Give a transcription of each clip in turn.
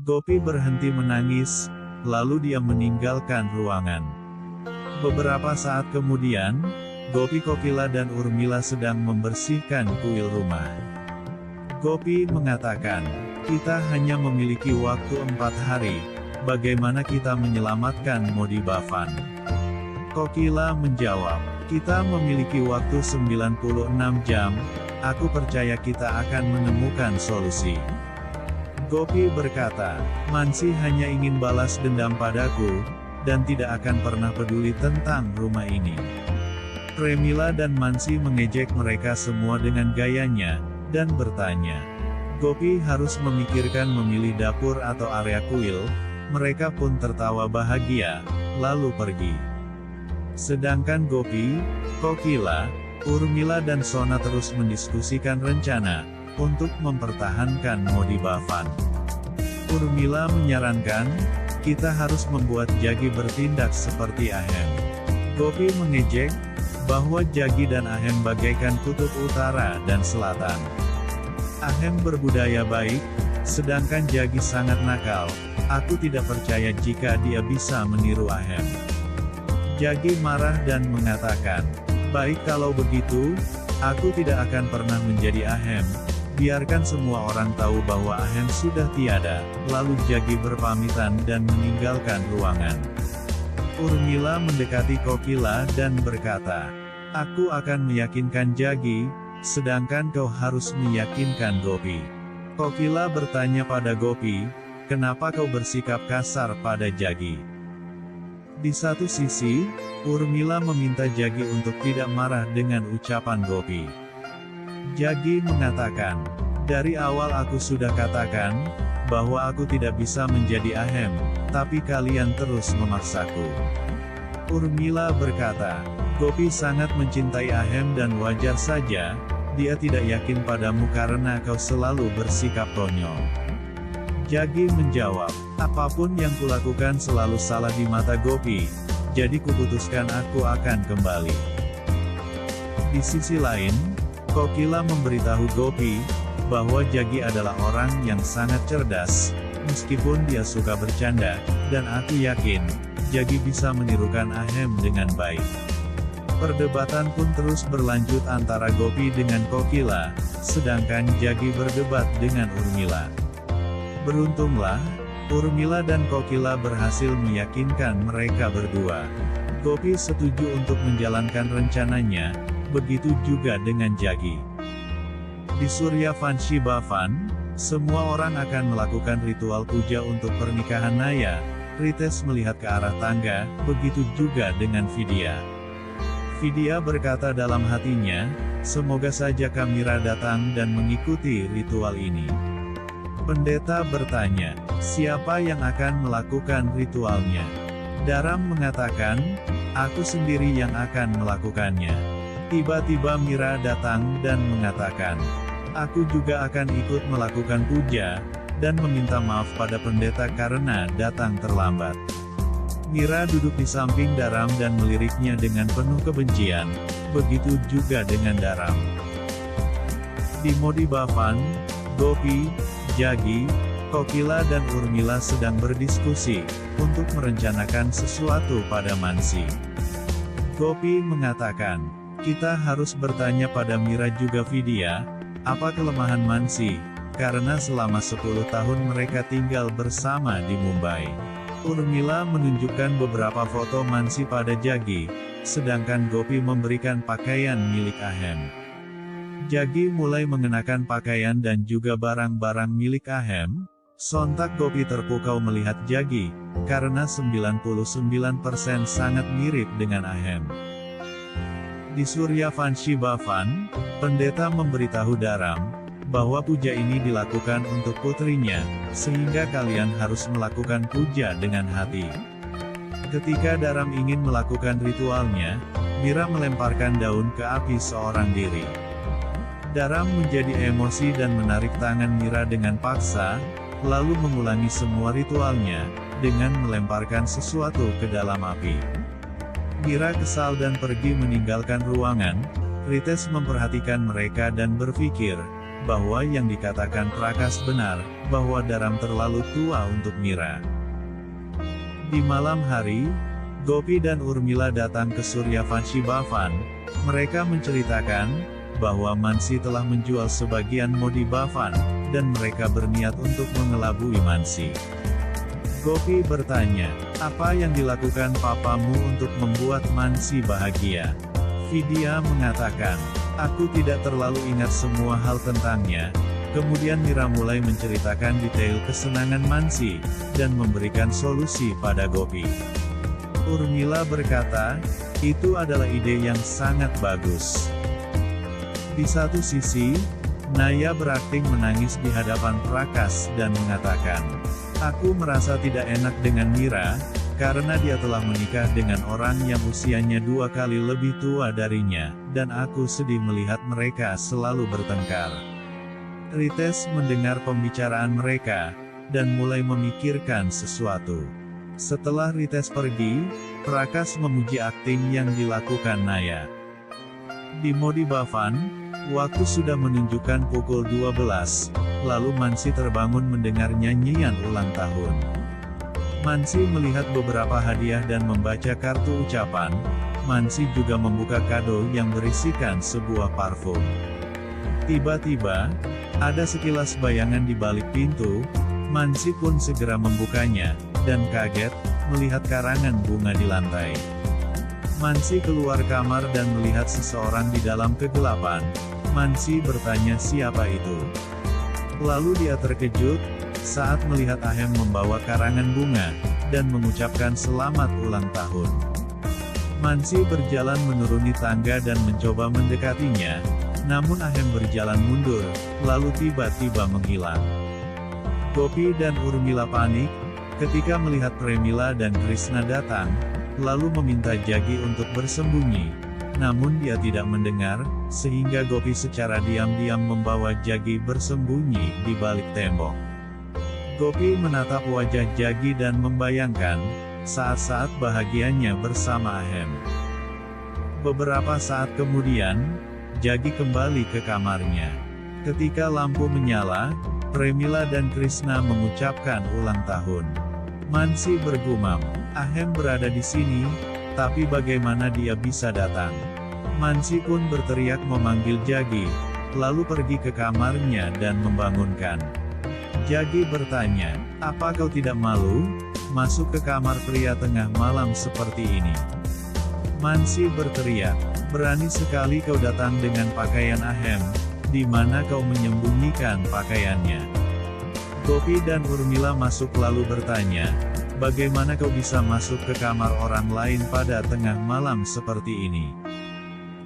Gopi berhenti menangis, lalu dia meninggalkan ruangan. Beberapa saat kemudian, Gopi, Kokila dan Urmila sedang membersihkan kuil rumah. Gopi mengatakan, "Kita hanya memiliki waktu 4 hari, bagaimana kita menyelamatkan Modi Bhavan?" Kokila menjawab, "Kita memiliki waktu 96 jam, aku percaya kita akan menemukan solusi." Gopi berkata, "Mansi hanya ingin balas dendam padaku, dan tidak akan pernah peduli tentang rumah ini." Premila dan Mansi mengejek mereka semua dengan gayanya, dan bertanya, "Gopi harus memikirkan memilih dapur atau area kuil." Mereka pun tertawa bahagia, lalu pergi. Sedangkan Gopi, Kokila, Urmila dan Sona terus mendiskusikan rencana untuk mempertahankan Modi Bhavan. Urmila menyarankan, "Kita harus membuat Jagi bertindak seperti Ahem." Gopi mengejek bahwa Jagi dan Ahem bagaikan kutub utara dan selatan. Ahem berbudaya baik, sedangkan Jagi sangat nakal. Aku tidak percaya jika dia bisa meniru Ahem. Jagi marah dan mengatakan, "Baik kalau begitu, aku tidak akan pernah menjadi Ahem. Biarkan semua orang tahu bahwa Ahem sudah tiada." Lalu Jagi berpamitan dan meninggalkan ruangan. Urmila mendekati Kokila dan berkata, "Aku akan meyakinkan Jagi, sedangkan kau harus meyakinkan Gopi." Kokila bertanya pada Gopi, "Kenapa kau bersikap kasar pada Jagi?" Di satu sisi, Urmila meminta Jagi untuk tidak marah dengan ucapan Gopi. Jagi mengatakan, "Dari awal aku sudah katakan, bahwa aku tidak bisa menjadi Ahem, tapi kalian terus memaksaku." Urmila berkata, "Gopi sangat mencintai Ahem dan wajar saja, dia tidak yakin padamu karena kau selalu bersikap konyol." Jagi menjawab, "Apapun yang kulakukan selalu salah di mata Gopi, jadi kuputuskan aku akan kembali." Di sisi lain, Kokila memberitahu Gopi, bahwa Jagi adalah orang yang sangat cerdas, meskipun dia suka bercanda, dan aku yakin, Jagi bisa menirukan Ahem dengan baik. Perdebatan pun terus berlanjut antara Gopi dengan Kokila, sedangkan Jagi berdebat dengan Urmila. Beruntunglah, Urmila dan Kokila berhasil meyakinkan mereka berdua. Gopi setuju untuk menjalankan rencananya, begitu juga dengan Jagi. Di Suryavanshi Bhavan, semua orang akan melakukan ritual puja untuk pernikahan Naya. Rites melihat ke arah tangga, begitu juga dengan Vidya. Vidya berkata dalam hatinya, "Semoga saja Kamira datang dan mengikuti ritual ini." Pendeta bertanya, "Siapa yang akan melakukan ritualnya?" Daram mengatakan, "Aku sendiri yang akan melakukannya." Tiba-tiba Mira datang dan mengatakan, "Aku juga akan ikut melakukan puja, dan meminta maaf pada pendeta karena datang terlambat." Mira duduk di samping Daram dan meliriknya dengan penuh kebencian, begitu juga dengan Daram. Di Modi Bhavan, Gopi, Jagi, Kokila dan Urmila sedang berdiskusi, untuk merencanakan sesuatu pada Mansi. Gopi mengatakan, "Kita harus bertanya pada Mira juga Vidya, apa kelemahan Mansi, karena selama 10 tahun mereka tinggal bersama di Mumbai." Urmila menunjukkan beberapa foto Mansi pada Jagi, sedangkan Gopi memberikan pakaian milik Ahem. Jagi mulai mengenakan pakaian dan juga barang-barang milik Ahem. Sontak Gopi terpukau melihat Jagi, karena 99% sangat mirip dengan Ahem. Di Suryavanshi Bhavan, pendeta memberitahu Daram, bahwa puja ini dilakukan untuk putrinya, sehingga kalian harus melakukan puja dengan hati. Ketika Daram ingin melakukan ritualnya, Mira melemparkan daun ke api seorang diri. Daram menjadi emosi dan menarik tangan Mira dengan paksa, lalu mengulangi semua ritualnya, dengan melemparkan sesuatu ke dalam api. Mira kesal dan pergi meninggalkan ruangan. Rites memperhatikan mereka dan berpikir, bahwa yang dikatakan Prakas benar, bahwa Daram terlalu tua untuk Mira. Di malam hari, Gopi dan Urmila datang ke Suryavanshi Bhavan. Mereka menceritakan bahwa Mansi telah menjual sebagian Modi Bhavan, dan mereka berniat untuk mengelabui Mansi. Gopi bertanya, apa yang dilakukan papamu untuk membuat Mansi bahagia? Vidya mengatakan, aku tidak terlalu ingat semua hal tentangnya. Kemudian Mira mulai menceritakan detail kesenangan Mansi, dan memberikan solusi pada Gopi. Urmila berkata, itu adalah ide yang sangat bagus. Di satu sisi, Naya berakting menangis di hadapan Prakas dan mengatakan, aku merasa tidak enak dengan Mira, karena dia telah menikah dengan orang yang usianya 2 kali lebih tua darinya, dan aku sedih melihat mereka selalu bertengkar. Rites mendengar pembicaraan mereka, dan mulai memikirkan sesuatu. Setelah Rites pergi, Prakas memuji akting yang dilakukan Naya. Di Modi Bhavan, waktu sudah menunjukkan pukul 12, lalu Mansi terbangun mendengar nyanyian ulang tahun. Mansi melihat beberapa hadiah dan membaca kartu ucapan. Mansi juga membuka kado yang berisikan sebuah parfum. Tiba-tiba, ada sekilas bayangan di balik pintu. Mansi pun segera membukanya, dan kaget, melihat karangan bunga di lantai. Mansi keluar kamar dan melihat seseorang di dalam kegelapan. Mansi bertanya siapa itu. Lalu dia terkejut, saat melihat Ahem membawa karangan bunga, dan mengucapkan selamat ulang tahun. Mansi berjalan menuruni tangga dan mencoba mendekatinya, namun Ahem berjalan mundur, lalu tiba-tiba menghilang. Gopi dan Urmila panik, ketika melihat Premila dan Krishna datang, lalu meminta Jagi untuk bersembunyi. Namun dia tidak mendengar, sehingga Gopi secara diam-diam membawa Jagi bersembunyi di balik tembok. Gopi menatap wajah Jagi dan membayangkan saat-saat bahagianya bersama Ahem. Beberapa saat kemudian, Jagi kembali ke kamarnya. Ketika lampu menyala, Premila dan Krishna mengucapkan ulang tahun. Mansi bergumam, Ahem berada di sini, tapi bagaimana dia bisa datang? Mansi pun berteriak memanggil Jagi, lalu pergi ke kamarnya dan membangunkan. Jagi bertanya, apa kau tidak malu, masuk ke kamar pria tengah malam seperti ini? Mansi berteriak, berani sekali kau datang dengan pakaian Ahem, di mana kau menyembunyikan pakaiannya? Gopi dan Urmila masuk lalu bertanya, bagaimana kau bisa masuk ke kamar orang lain pada tengah malam seperti ini?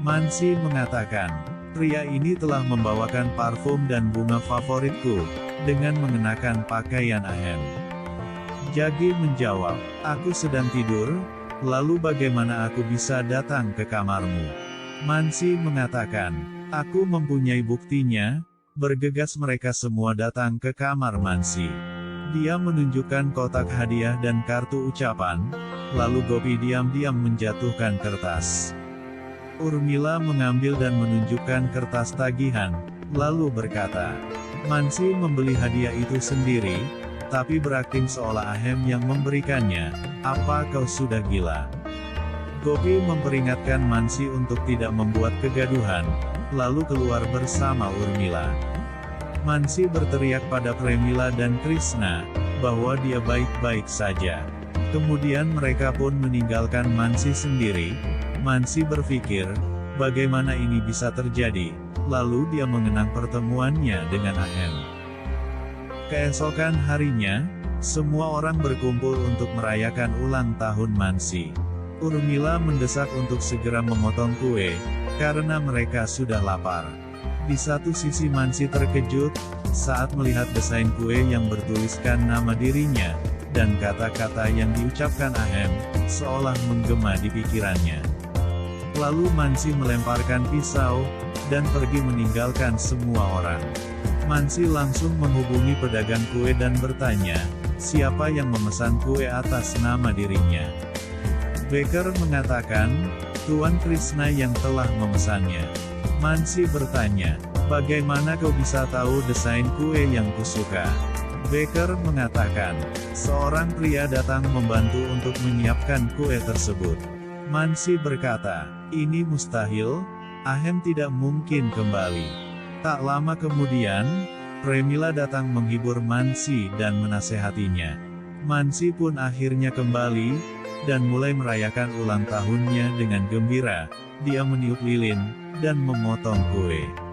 Mansi mengatakan, pria ini telah membawakan parfum dan bunga favoritku, dengan mengenakan pakaian Ahem. Jagi menjawab, aku sedang tidur, lalu bagaimana aku bisa datang ke kamarmu? Mansi mengatakan, aku mempunyai buktinya. Bergegas mereka semua datang ke kamar Mansi. Dia menunjukkan kotak hadiah dan kartu ucapan, lalu Gopi diam-diam menjatuhkan kertas. Urmila mengambil dan menunjukkan kertas tagihan, lalu berkata, Mansi membeli hadiah itu sendiri, tapi berakting seolah Ahem yang memberikannya, apa kau sudah gila? Gopi memperingatkan Mansi untuk tidak membuat kegaduhan, lalu keluar bersama Urmila. Mansi berteriak pada Premila dan Krishna, bahwa dia baik-baik saja. Kemudian mereka pun meninggalkan Mansi sendiri. Mansi berpikir, bagaimana ini bisa terjadi, lalu dia mengenang pertemuannya dengan Ahem. Keesokan harinya, semua orang berkumpul untuk merayakan ulang tahun Mansi. Urmila mendesak untuk segera memotong kue, karena mereka sudah lapar. Di satu sisi Mansi terkejut, saat melihat desain kue yang bertuliskan nama dirinya, dan kata-kata yang diucapkan Ahem, seolah menggema di pikirannya. Lalu Mansi melemparkan pisau, dan pergi meninggalkan semua orang. Mansi langsung menghubungi pedagang kue dan bertanya, siapa yang memesan kue atas nama dirinya. Baker mengatakan, Tuan Krishna yang telah memesannya. Mansi bertanya, Bagaimana kau bisa tahu desain kue yang kusuka? Baker mengatakan, seorang pria datang membantu untuk menyiapkan kue tersebut. Mansi berkata, ini mustahil, Ahem tidak mungkin kembali. Tak lama kemudian, Premila datang menghibur Mansi dan menasehatinya. Mansi pun akhirnya kembali, dan mulai merayakan ulang tahunnya dengan gembira. Dia meniup lilin, dan memotong kue.